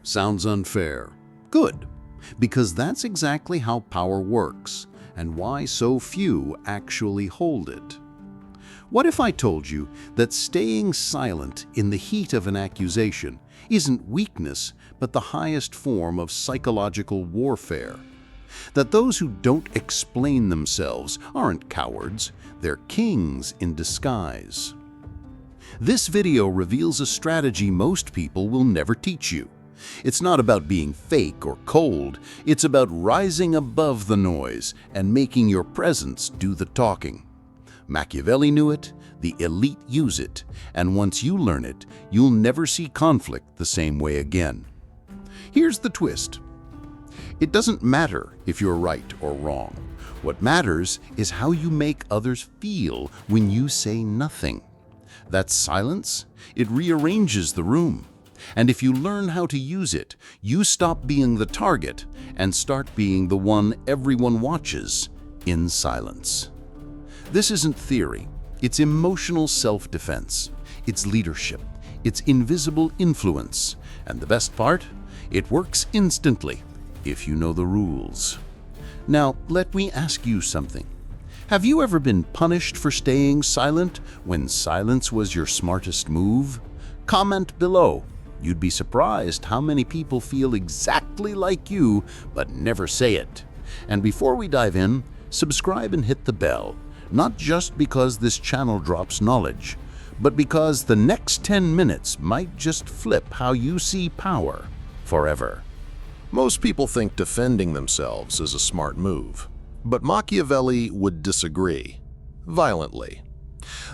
Sounds unfair. Good, because that's exactly how power works and why so few actually hold it. What if I told you that staying silent in the heat of an accusation isn't weakness, but the highest form of psychological warfare? That those who don't explain themselves aren't cowards, they're kings in disguise. This video reveals a strategy most people will never teach you. It's not about being fake or cold, it's about rising above the noise and making your presence do the talking. Machiavelli knew it, the elite use it, and once you learn it, you'll never see conflict the same way again. Here's the twist. It doesn't matter if you're right or wrong. What matters is how you make others feel when you say nothing. That silence, it rearranges the room. And if you learn how to use it, you stop being the target and start being the one everyone watches in silence. This isn't theory. It's emotional self-defense. It's leadership. It's invisible influence. And the best part? It works instantly if you know the rules. Now, let me ask you something. Have you ever been punished for staying silent when silence was your smartest move? Comment below. You'd be surprised how many people feel exactly like you, but never say it. And before we dive in, subscribe and hit the bell, not just because this channel drops knowledge, but because the next 10 minutes might just flip how you see power forever. Most people think defending themselves is a smart move, but Machiavelli would disagree, violently.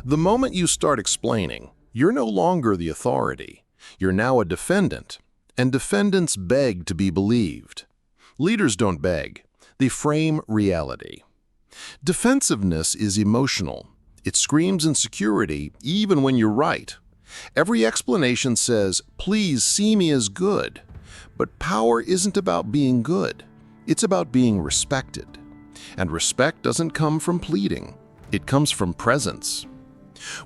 The moment you start explaining, you're no longer the authority. You're now a defendant, and defendants beg to be believed. Leaders don't beg, they frame reality. Defensiveness is emotional. It screams insecurity even when you're right. Every explanation says, "Please see me as good." But power isn't about being good. It's about being respected. And respect doesn't come from pleading. It comes from presence.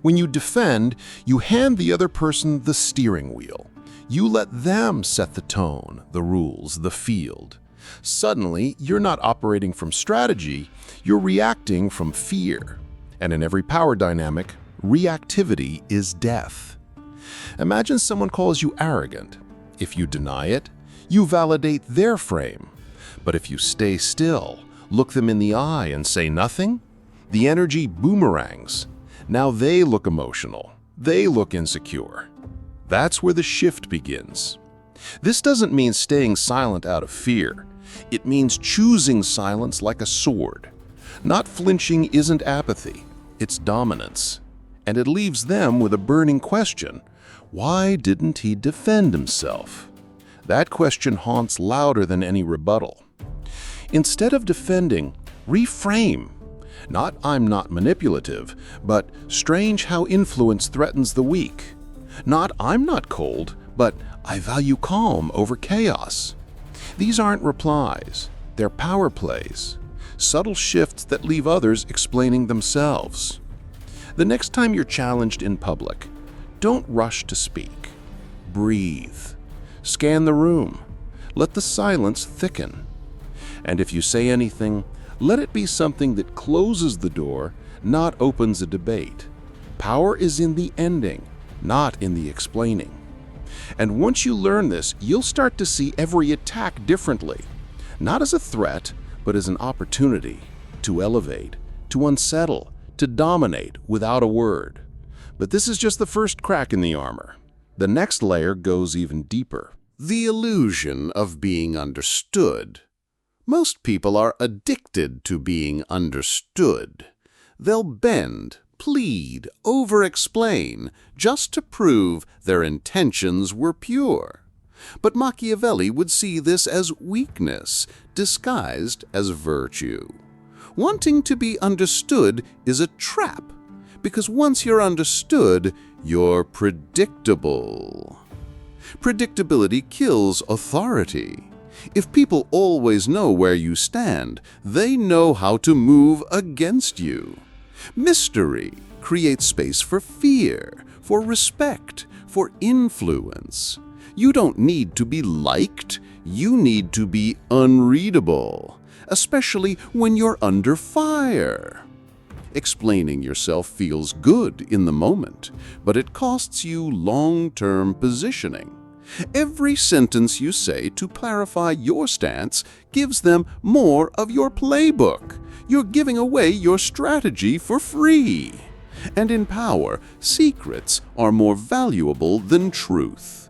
When you defend, you hand the other person the steering wheel. You let them set the tone, the rules, the field. Suddenly, you're not operating from strategy, you're reacting from fear. And in every power dynamic, reactivity is death. Imagine someone calls you arrogant. If you deny it, you validate their frame. But if you stay still, look them in the eye and say nothing, the energy boomerangs. Now they look emotional. They look insecure. That's where the shift begins. This doesn't mean staying silent out of fear. It means choosing silence like a sword. Not flinching isn't apathy. It's dominance. And it leaves them with a burning question. Why didn't he defend himself? That question haunts louder than any rebuttal. Instead of defending, reframe. Not "I'm not manipulative," but "strange how influence threatens the weak." Not "I'm not cold," but "I value calm over chaos." These aren't replies, they're power plays. Subtle shifts that leave others explaining themselves. The next time you're challenged in public, don't rush to speak. Breathe. Scan the room. Let the silence thicken. And if you say anything, let it be something that closes the door, not opens a debate. Power is in the ending, not in the explaining. And once you learn this, you'll start to see every attack differently. Not as a threat, but as an opportunity to elevate, to unsettle, to dominate without a word. But this is just the first crack in the armor. The next layer goes even deeper. The illusion of being understood. Most people are addicted to being understood. They'll bend, plead, over-explain, just to prove their intentions were pure. But Machiavelli would see this as weakness, disguised as virtue. Wanting to be understood is a trap, because once you're understood, you're predictable. Predictability kills authority. If people always know where you stand, they know how to move against you. Mystery creates space for fear, for respect, for influence. You don't need to be liked, you need to be unreadable, especially when you're under fire. Explaining yourself feels good in the moment, but it costs you long-term positioning. Every sentence you say to clarify your stance gives them more of your playbook. You're giving away your strategy for free. And in power, secrets are more valuable than truth.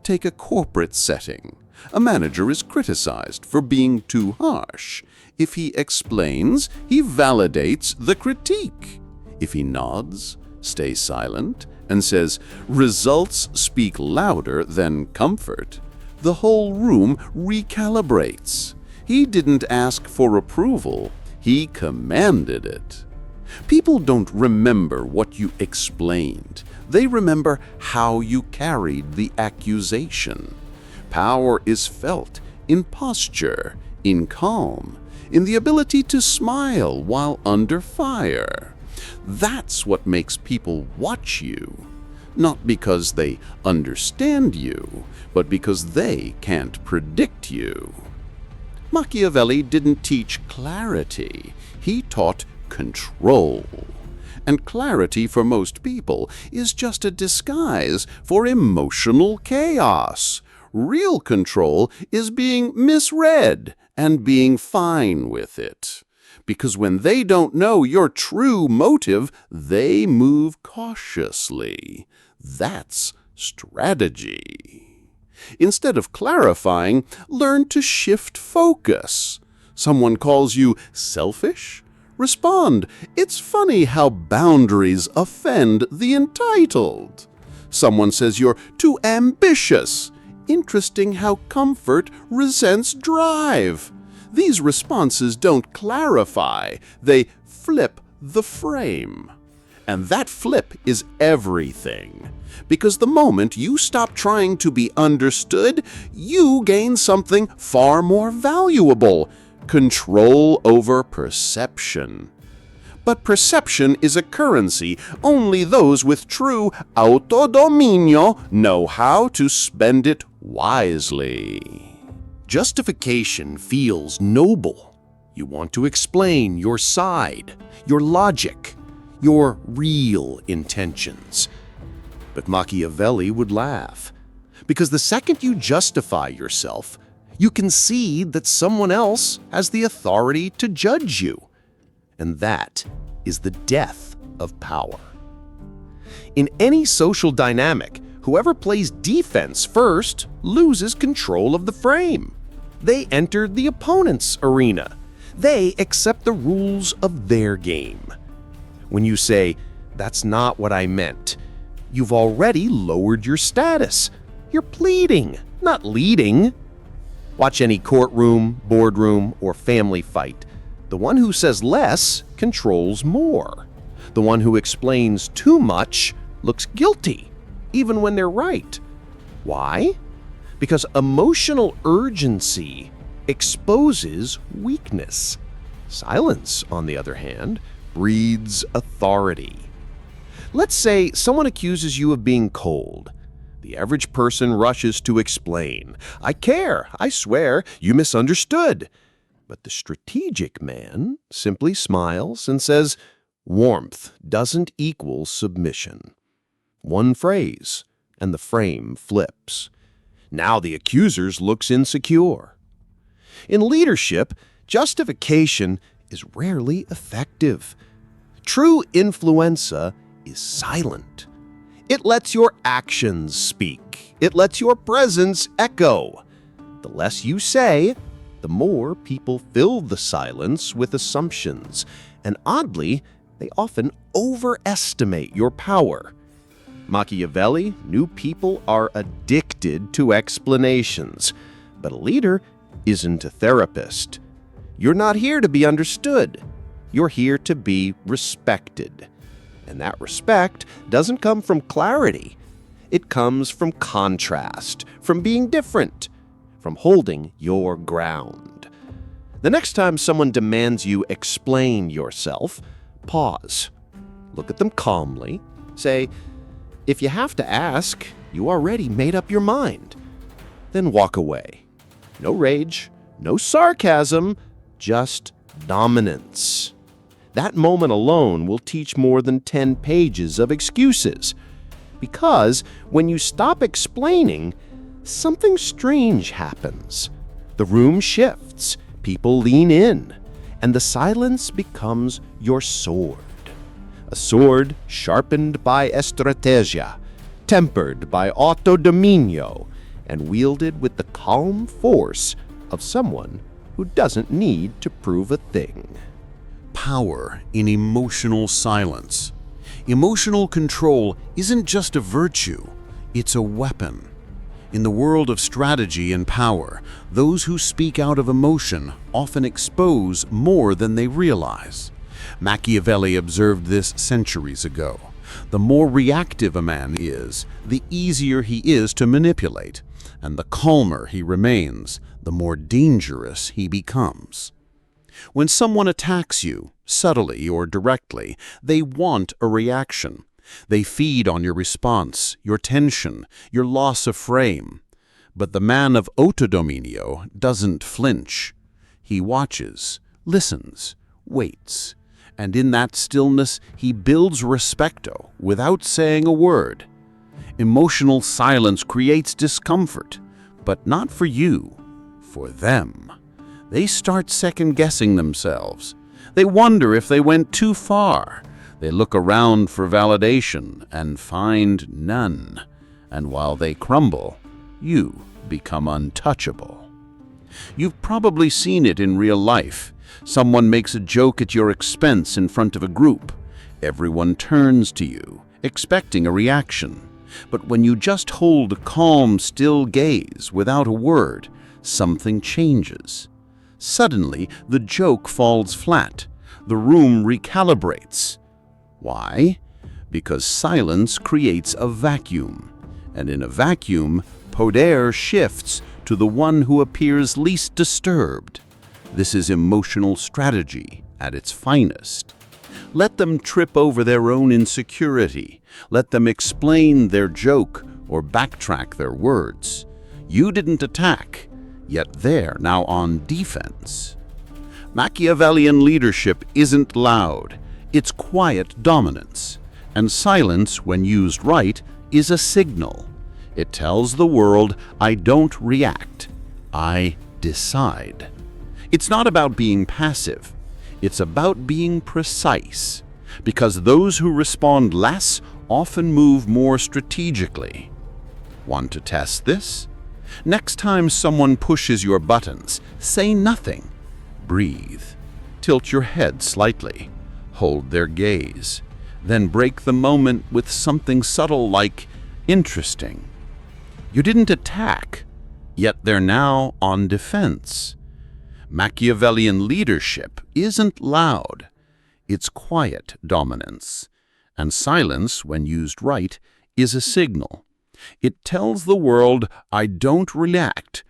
Take a corporate setting. A manager is criticized for being too harsh. If he explains, he validates the critique. If he nods, stays silent, and says, "Results speak louder than comfort," the whole room recalibrates. He didn't ask for approval, he commanded it. People don't remember what you explained. They remember how you carried the accusation. Power is felt in posture, in calm, in the ability to smile while under fire. That's what makes people watch you. Not because they understand you, but because they can't predict you. Machiavelli didn't teach clarity. He taught control. And clarity for most people is just a disguise for emotional chaos. Real control is being misread and being fine with it. Because when they don't know your true motive, they move cautiously. That's strategy. Instead of clarifying, learn to shift focus. Someone calls you selfish? Respond, "It's funny how boundaries offend the entitled." Someone says you're too ambitious. Interesting how comfort resents drive. These responses don't clarify, they flip the frame. And that flip is everything. Because the moment you stop trying to be understood, you gain something far more valuable: control over perception. But perception is a currency. Only those with true autodominio know how to spend it wisely. Justification feels noble. You want to explain your side, your logic, your real intentions. But Machiavelli would laugh, because the second you justify yourself, you concede that someone else has the authority to judge you. And that is the death of power. In any social dynamic, whoever plays defense first loses control of the frame. They enter the opponent's arena. They accept the rules of their game. When you say, "That's not what I meant," you've already lowered your status. You're pleading, not leading. Watch any courtroom, boardroom, or family fight. The one who says less controls more. The one who explains too much looks guilty, even when they're right. Why? Because emotional urgency exposes weakness. Silence, on the other hand, breeds authority. Let's say someone accuses you of being cold. The average person rushes to explain, "I care, I swear, you misunderstood." But the strategic man simply smiles and says, "Warmth doesn't equal submission." One phrase, and the frame flips. Now the accuser looks insecure. In leadership, justification is rarely effective. True influenza is silent. It lets your actions speak. It lets your presence echo. The less you say, the more people fill the silence with assumptions, and oddly, they often overestimate your power. Machiavelli knew people are addicted to explanations, but a leader isn't a therapist. You're not here to be understood. You're here to be respected. And that respect doesn't come from clarity. It comes from contrast, from being different, from holding your ground. The next time someone demands you explain yourself, pause. Look at them calmly. Say, "If you have to ask, you already made up your mind. then walk away. No rage, no sarcasm, just dominance. That moment alone will teach more than 10 pages of excuses. Because when you stop explaining, something strange happens. The room shifts, people lean in, and the silence becomes your sword. A sword sharpened by estrategia, tempered by autodominio, and wielded with the calm force of someone who doesn't need to prove a thing. Power in emotional silence. Emotional control isn't just a virtue, it's a weapon. In the world of strategy and power, those who speak out of emotion often expose more than they realize. Machiavelli observed this centuries ago. The more reactive a man is, the easier he is to manipulate, and the calmer he remains, the more dangerous he becomes. When someone attacks you, subtly or directly, they want a reaction. They feed on your response, your tension, your loss of frame. But the man of autodominio doesn't flinch. He watches, listens, waits, and in that stillness he builds respecto without saying a word. Emotional silence creates discomfort, but not for you, for them. They start second-guessing themselves. They wonder if they went too far. They look around for validation and find none. And while they crumble, you become untouchable. You've probably seen it in real life. Someone makes a joke at your expense in front of a group. Everyone turns to you, expecting a reaction. But when you just hold a calm, still gaze without a word, something changes. Suddenly, the joke falls flat. The room recalibrates. Why? Because silence creates a vacuum. And in a vacuum, poder shifts to the one who appears least disturbed. This is emotional strategy at its finest. Let them trip over their own insecurity. Let them explain their joke or backtrack their words. You didn't attack, yet they're now on defense. Machiavellian leadership isn't loud, it's quiet dominance. And silence, when used right, is a signal. It tells the world, I don't react, I decide. It's not about being passive, it's about being precise. Because those who respond less often move more strategically. Want to test this? Next time someone pushes your buttons, say nothing. Breathe. Tilt your head slightly. Hold their gaze. Then break the moment with something subtle like interesting. You didn't attack, yet they're now on defense. Machiavellian leadership isn't loud. It's quiet dominance. And silence, when used right, is a signal. It tells the world, I don't react,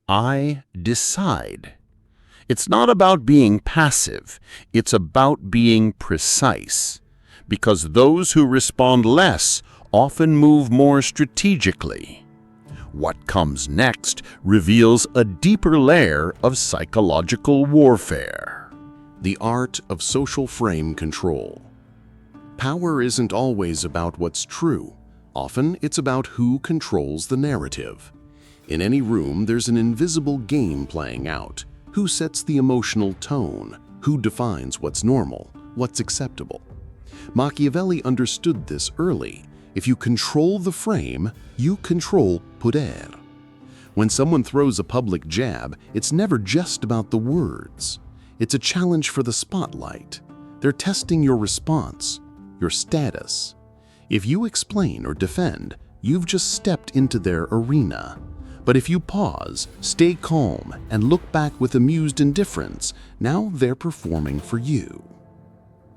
I decide. It's not about being passive, it's about being precise. Because those who respond less often move more strategically. What comes next reveals a deeper layer of psychological warfare. The art of social frame control. Power isn't always about what's true. Often, it's about who controls the narrative. In any room, there's an invisible game playing out. Who sets the emotional tone? Who defines what's normal, what's acceptable? Machiavelli understood this early. If you control the frame, you control poder. When someone throws a public jab, it's never just about the words. It's a challenge for the spotlight. They're testing your response, your status. If you explain or defend, you've just stepped into their arena. But if you pause, stay calm, and look back with amused indifference, now they're performing for you.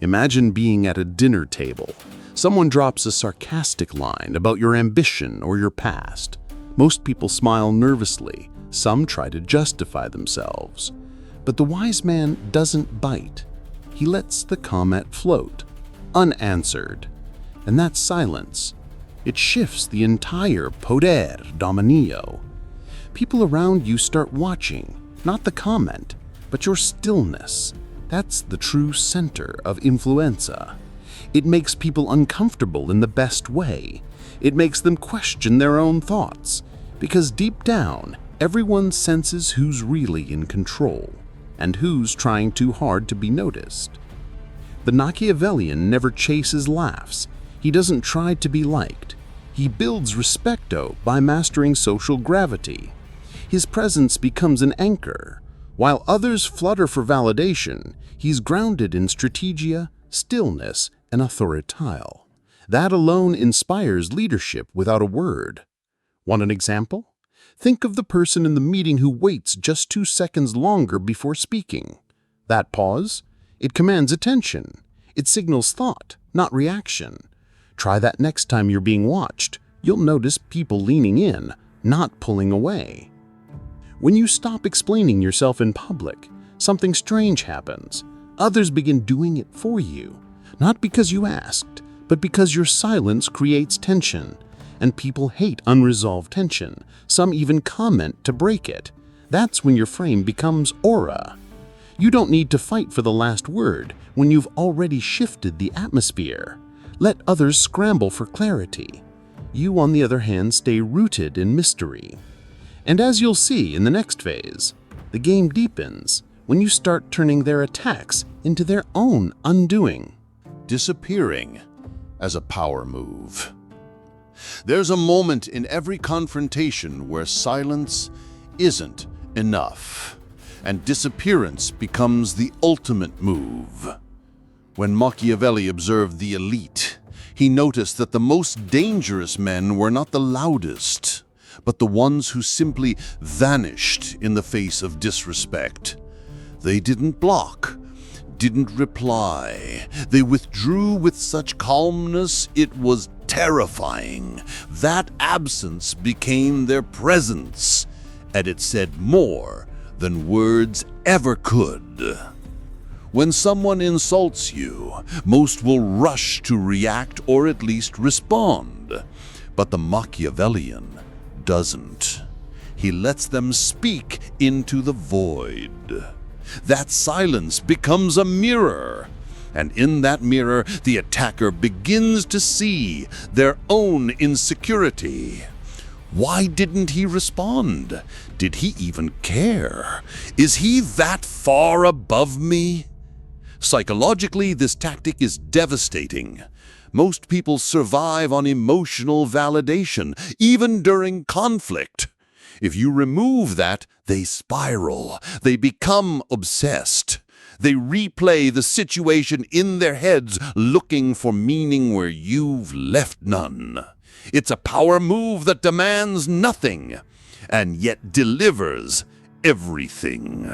Imagine being at a dinner table. Someone drops a sarcastic line about your ambition or your past. Most people smile nervously. Some try to justify themselves. But the wise man doesn't bite. He lets the comment float, unanswered. And that silence, it shifts the entire poder dominio. People around you start watching, not the comment, but your stillness. That's the true center of influenza. It makes people uncomfortable in the best way. It makes them question their own thoughts, because deep down, everyone senses who's really in control and who's trying too hard to be noticed. The Machiavellian never chases laughs. He doesn't try to be liked. He builds respecto by mastering social gravity. His presence becomes an anchor. While others flutter for validation, he's grounded in strategia, stillness, and authorital. That alone inspires leadership without a word. Want an example? Think of the person in the meeting who waits just 2 seconds longer before speaking. That pause? It commands attention. It signals thought, not reaction. Try that next time you're being watched. You'll notice people leaning in, not pulling away. When you stop explaining yourself in public, something strange happens. Others begin doing it for you, not because you asked, but because your silence creates tension. And people hate unresolved tension. Some even comment to break it. That's when your frame becomes aura. You don't need to fight for the last word when you've already shifted the atmosphere. Let others scramble for clarity. You, on the other hand, stay rooted in mystery. And as you'll see in the next phase, the game deepens when you start turning their attacks into their own undoing. Disappearing as a power move. There's a moment in every confrontation where silence isn't enough, and disappearance becomes the ultimate move. When Machiavelli observed the elite, he noticed that the most dangerous men were not the loudest, but the ones who simply vanished in the face of disrespect. They didn't block, didn't reply. They withdrew with such calmness it was terrifying. That absence became their presence, and it said more than words ever could. When someone insults you, most will rush to react or at least respond. But the Machiavellian doesn't. He lets them speak into the void. That silence becomes a mirror, and in that mirror, the attacker begins to see their own insecurity. Why didn't he respond? Did he even care? Is he that far above me? Psychologically, this tactic is devastating. Most people survive on emotional validation, even during conflict. If you remove that, they spiral. They become obsessed. They replay the situation in their heads, looking for meaning where you've left none. It's a power move that demands nothing, and yet delivers everything.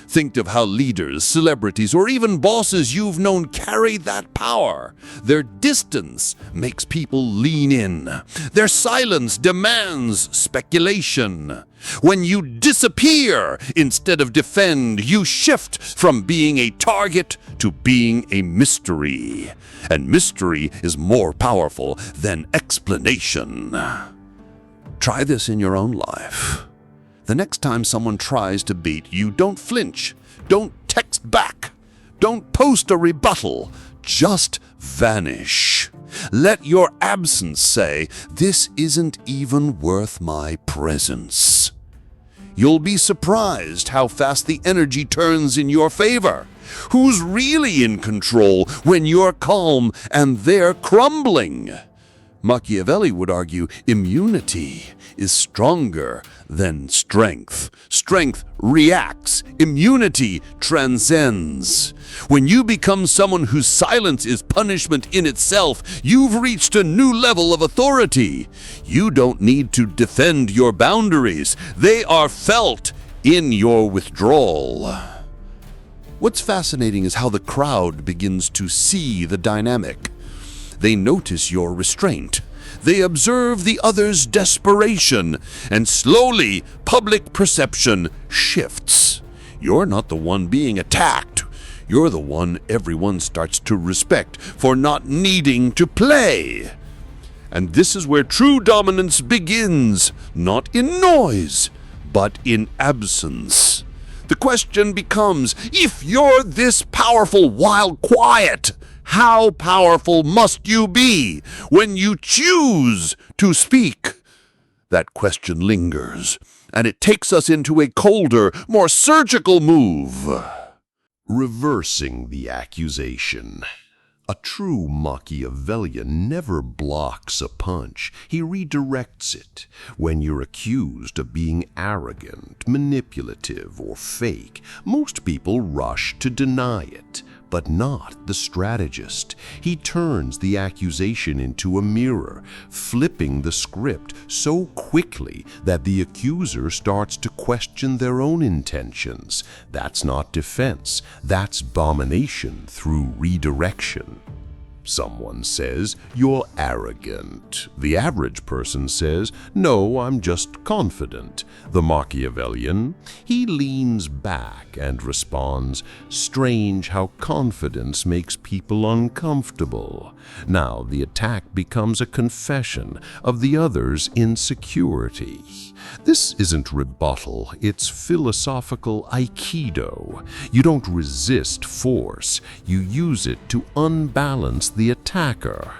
Think of how leaders, celebrities, or even bosses you've known carry that power. Their distance makes people lean in. Their silence demands speculation. When you disappear instead of defend, you shift from being a target to being a mystery. And mystery is more powerful than explanation. Try this in your own life. The next time someone tries to beat you, don't flinch. Don't text back. Don't post a rebuttal. Just vanish. Let your absence say, "This isn't even worth my presence." You'll be surprised how fast the energy turns in your favor. Who's really in control when you're calm and they're crumbling? Machiavelli would argue immunity is stronger than strength. Strength reacts. Immunity transcends. When you become someone whose silence is punishment in itself, you've reached a new level of authority. You don't need to defend your boundaries. They are felt in your withdrawal. What's fascinating is how the crowd begins to see the dynamic. They notice your restraint. They observe the other's desperation, and slowly, public perception shifts. You're not the one being attacked. You're the one everyone starts to respect for not needing to play. And this is where true dominance begins, not in noise, But in absence, the question becomes, if you're this powerful while quiet, how powerful must you be when you choose to speak? That question lingers, and it takes us into a colder, more surgical move. Reversing the accusation. A true Machiavellian never blocks a punch. He redirects it. When you're accused of being arrogant, manipulative, or fake, most people rush to deny it. But not the strategist. He turns the accusation into a mirror, flipping the script so quickly that the accuser starts to question their own intentions. That's not defense. That's domination through redirection. Someone says, "You're arrogant." The average person says, "No, I'm just confident." The Machiavellian, he leans back and responds, "Strange how confidence makes people uncomfortable." Now the attack becomes a confession of the other's insecurity. This isn't rebuttal, it's philosophical aikido. You don't resist force, you use it to unbalance the attacker.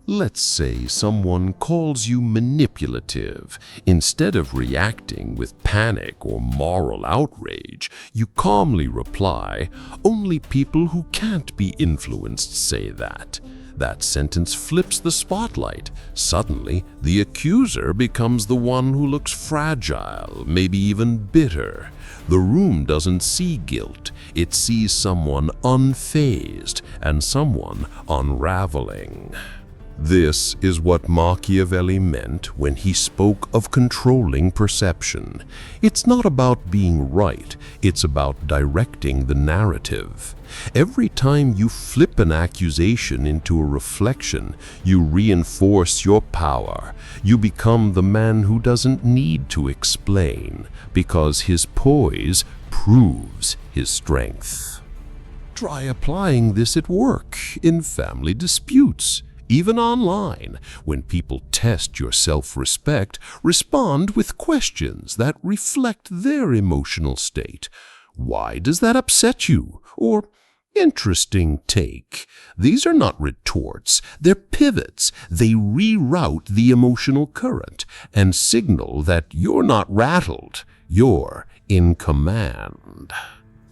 Let's say someone calls you manipulative. Instead of reacting with panic or moral outrage, you calmly reply, "Only people who can't be influenced say that." That sentence flips the spotlight. Suddenly, the accuser becomes the one who looks fragile, maybe even bitter. The room doesn't see guilt. It sees someone unfazed and someone unraveling. This is what Machiavelli meant when he spoke of controlling perception. It's not about being right, it's about directing the narrative. Every time you flip an accusation into a reflection, you reinforce your power. You become the man who doesn't need to explain, because his poise proves his strength. Try applying this at work, in family disputes. Even online, when people test your self-respect, respond with questions that reflect their emotional state. Why does that upset you? Or, interesting take. These are not retorts, they're pivots. They reroute the emotional current and signal that you're not rattled, you're in command.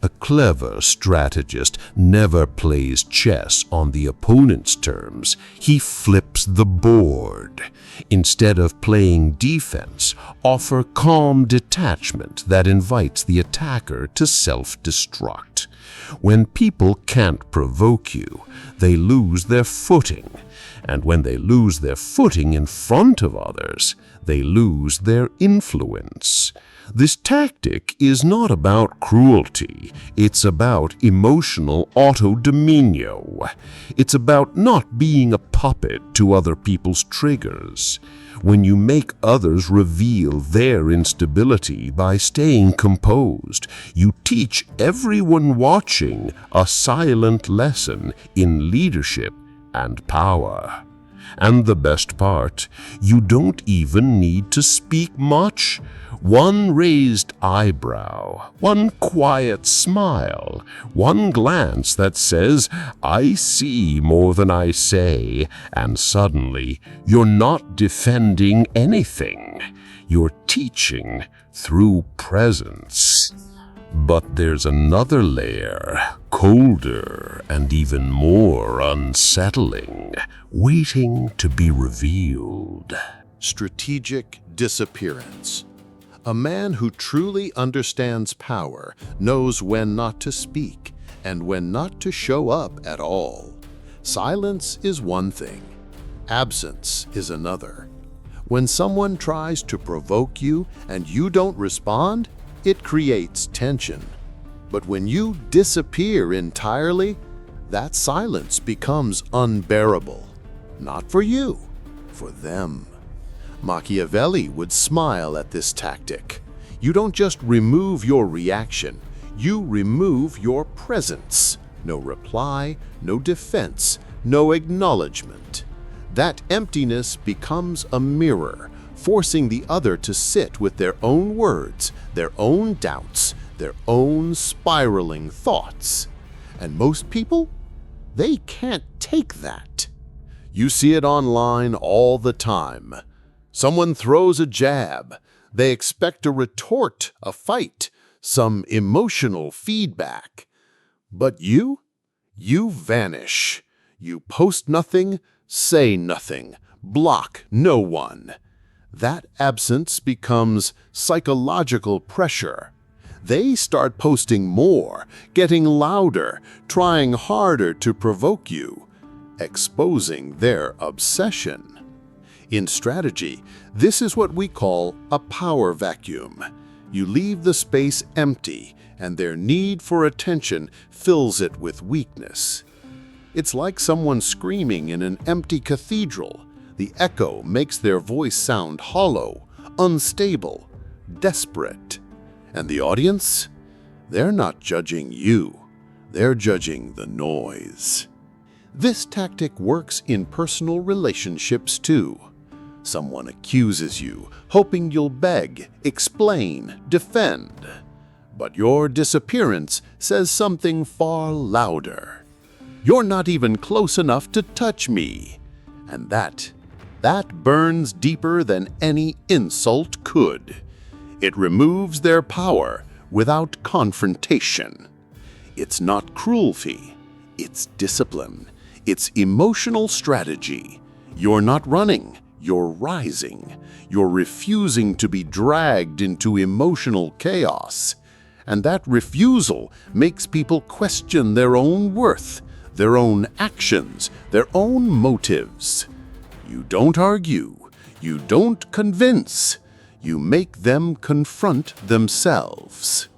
A clever strategist never plays chess on the opponent's terms. He flips the board. Instead of playing defense, offer calm detachment that invites the attacker to self-destruct. When people can't provoke you, they lose their footing. And when they lose their footing in front of others, they lose their influence. This tactic is not about cruelty, it's about emotional autodominio. It's about not being a puppet to other people's triggers. When you make others reveal their instability by staying composed, you teach everyone watching a silent lesson in leadership and power. And the best part, you don't even need to speak much. One raised eyebrow, one quiet smile, one glance that says, "I see more than I say," and suddenly you're not defending anything. You're teaching through presence. But there's another layer, colder and even more unsettling, waiting to be revealed. Strategic disappearance. A man who truly understands power knows when not to speak and when not to show up at all. Silence is one thing. Absence is another. When someone tries to provoke you and you don't respond, it creates tension. But when you disappear entirely, that silence becomes unbearable. Not for you, for them. Machiavelli would smile at this tactic. You don't just remove your reaction, you remove your presence. No reply, no defense, no acknowledgement. That emptiness becomes a mirror, forcing the other to sit with their own words, their own doubts, their own spiraling thoughts. And most people, they can't take that. You see it online all the time. Someone throws a jab. They expect a retort, a fight, some emotional feedback. But you vanish. You post nothing, say nothing, block no one. That absence becomes psychological pressure. They start posting more, getting louder, trying harder to provoke you, exposing their obsession. In strategy, this is what we call a power vacuum. You leave the space empty, and their need for attention fills it with weakness. It's like someone screaming in an empty cathedral. The echo makes their voice sound hollow, unstable, desperate. And the audience? They're not judging you. They're judging the noise. This tactic works in personal relationships too. Someone accuses you, hoping you'll beg, explain, defend. But your disappearance says something far louder. You're not even close enough to touch me. And that burns deeper than any insult could. It removes their power without confrontation. It's not cruelty. It's discipline. It's emotional strategy. You're not running. You're rising. You're refusing to be dragged into emotional chaos. And that refusal makes people question their own worth, their own actions, their own motives. You don't argue. You don't convince. You make them confront themselves.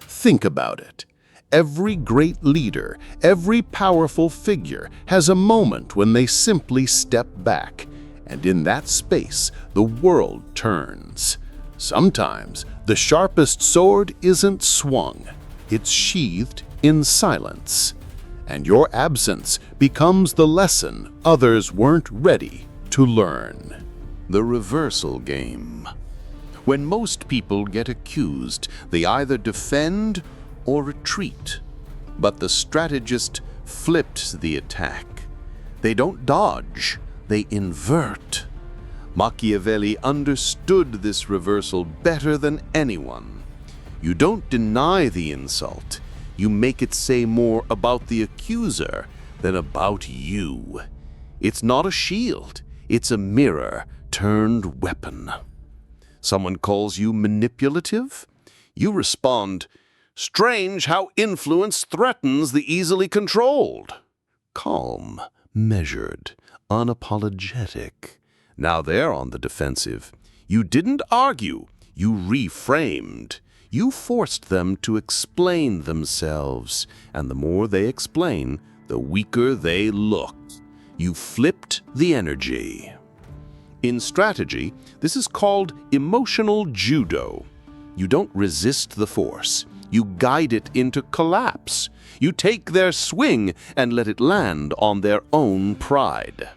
Think about it. Every great leader, every powerful figure has a moment when they simply step back, and in that space, the world turns. Sometimes, the sharpest sword isn't swung. It's sheathed in silence. And your absence becomes the lesson others weren't ready to learn. The reversal game. When most people get accused, they either defend or retreat. But the strategist flips the attack. They don't dodge, they invert. Machiavelli understood this reversal better than anyone. You don't deny the insult. You make it say more about the accuser than about you. It's not a shield. It's a mirror turned weapon. Someone calls you manipulative? You respond, "Strange how influence threatens the easily controlled." Calm, measured, unapologetic. Now they're on the defensive. You didn't argue. You reframed. You forced them to explain themselves, and the more they explain, the weaker they look. You flipped the energy. In strategy, this is called emotional judo. You don't resist the force. You guide it into collapse. You take their swing and let it land on their own pride.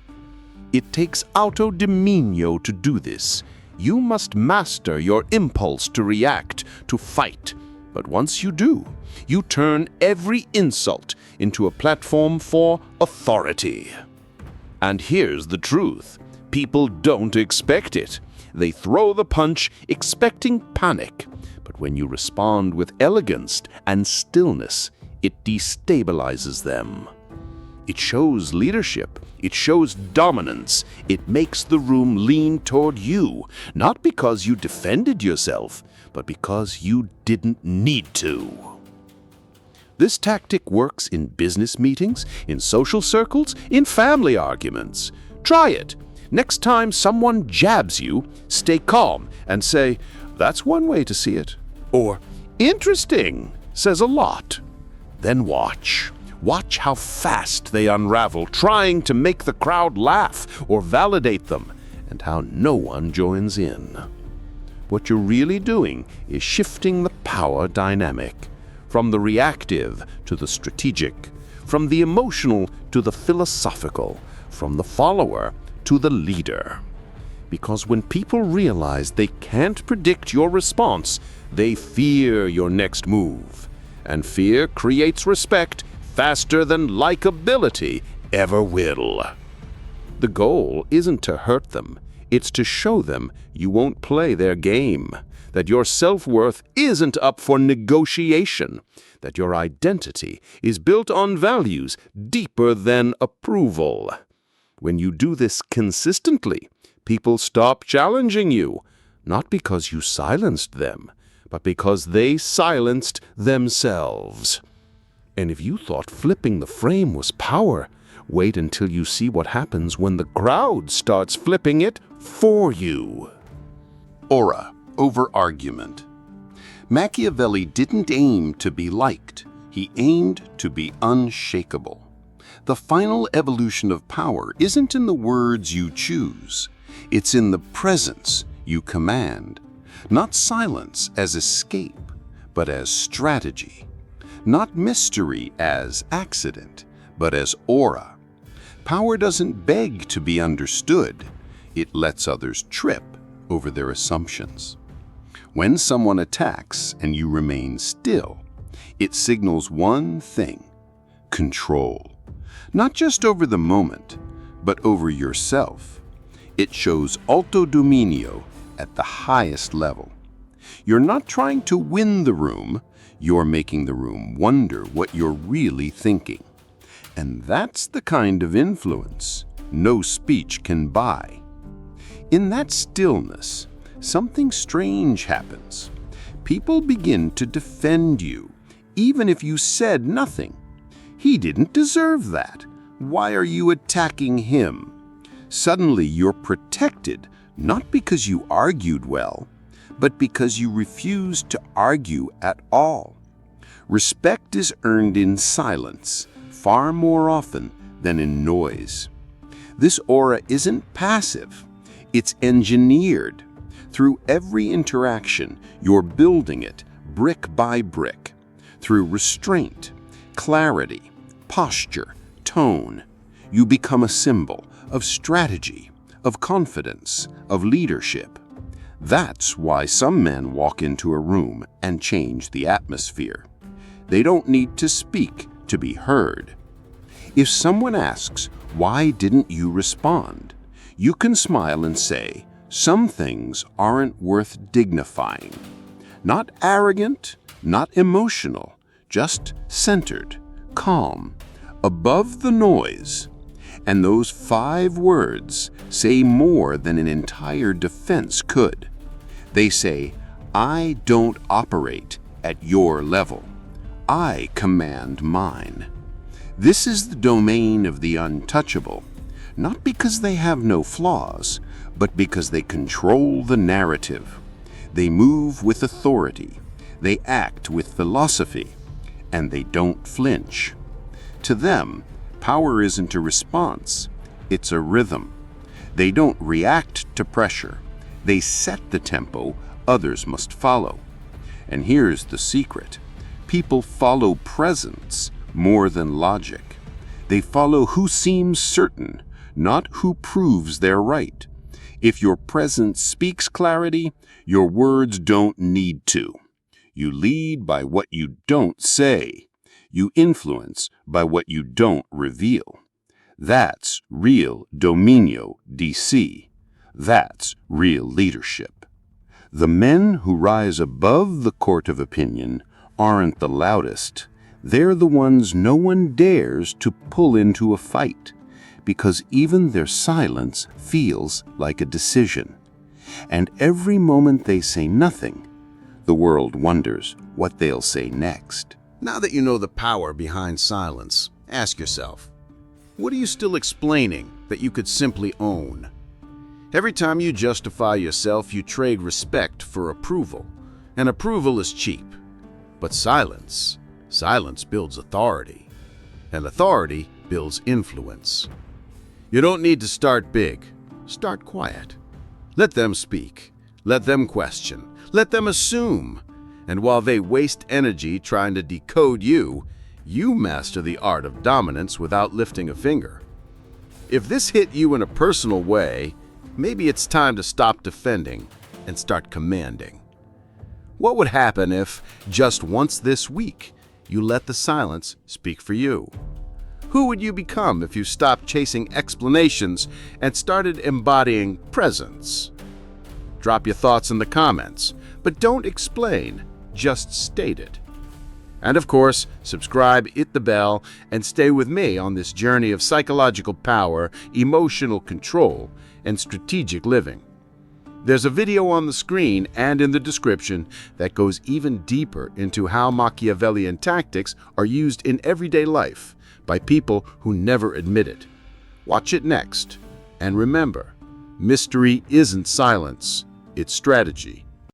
It takes autodominio to do this. You must master your impulse to react, to fight. But once you do, you turn every insult into a platform for authority. And here's the truth. People don't expect it. They throw the punch expecting panic. But when you respond with elegance and stillness, it destabilizes them. It shows leadership. It shows dominance. It makes the room lean toward you, not because you defended yourself, but because you didn't need to. This tactic works in business meetings, in social circles, in family arguments. Try it. Next time someone jabs you, stay calm and say, "That's one way to see it." Or, "Interesting," says a lot. Then watch. Watch how fast they unravel, trying to make the crowd laugh or validate them, and how no one joins in. What you're really doing is shifting the power dynamic, from the reactive to the strategic, from the emotional to the philosophical, from the follower to the leader. Because when people realize they can't predict your response, they fear your next move. And fear creates respect faster than likability ever will. The goal isn't to hurt them, it's to show them you won't play their game, that your self-worth isn't up for negotiation, that your identity is built on values deeper than approval. When you do this consistently, people stop challenging you, not because you silenced them, but because they silenced themselves. And if you thought flipping the frame was power, wait until you see what happens when the crowd starts flipping it for you. Aura over argument. Machiavelli didn't aim to be liked. He aimed to be unshakable. The final evolution of power isn't in the words you choose. It's in the presence you command. Not silence as escape, but as strategy. Not mystery as accident, but as aura. Power doesn't beg to be understood. It lets others trip over their assumptions. When someone attacks and you remain still, it signals one thing: control. Not just over the moment, but over yourself. It shows alto dominio at the highest level. You're not trying to win the room, you're making the room wonder what you're really thinking. And that's the kind of influence no speech can buy. In that stillness, something strange happens. People begin to defend you, even if you said nothing. He didn't deserve that. Why are you attacking him? Suddenly you're protected, not because you argued well, but because you refused to argue at all. Respect is earned in silence, far more often than in noise. This aura isn't passive, it's engineered. Through every interaction, you're building it brick by brick. Through restraint, clarity, posture, tone, you become a symbol of strategy, of confidence, of leadership. That's why some men walk into a room and change the atmosphere. They don't need to speak to be heard. If someone asks, "Why didn't you respond?" you can smile and say, "Some things aren't worth dignifying." Not arrogant, not emotional, just centered, calm, above the noise. And those 5 words say more than an entire defense could. They say, "I don't operate at your level. I command mine." This is the domain of the untouchable, not because they have no flaws, but because they control the narrative. They move with authority, they act with philosophy, and they don't flinch. To them, power isn't a response, it's a rhythm. They don't react to pressure, they set the tempo others must follow. And here's the secret: people follow presence more than logic. They follow who seems certain, not who proves they're right. If your presence speaks clarity, your words don't need to. You lead by what you don't say. You influence by what you don't reveal. That's real dominio DC. That's real leadership. The men who rise above the court of opinion aren't the loudest. They're the ones no one dares to pull into a fight, because even their silence feels like a decision. And every moment they say nothing, the world wonders what they'll say next. Now that you know the power behind silence, ask yourself, what are you still explaining that you could simply own? Every time you justify yourself, you trade respect for approval, and approval is cheap. But silence builds authority, and authority builds influence. You don't need to start big. Start quiet. Let them speak. Let them question. Let them assume. And while they waste energy trying to decode you, you master the art of dominance without lifting a finger. If this hit you in a personal way, Maybe it's time to stop defending and start commanding. What would happen if, just once this week, you let the silence speak for you? Who would you become if you stopped chasing explanations and started embodying presence? Drop your thoughts in the comments, but don't explain, just state it. And of course, subscribe, hit the bell, and stay with me on this journey of psychological power, emotional control, and strategic living. There's a video on the screen and in the description that goes even deeper into how Machiavellian tactics are used in everyday life by people who never admit it. Watch it next. And remember, mystery isn't silence, it's strategy.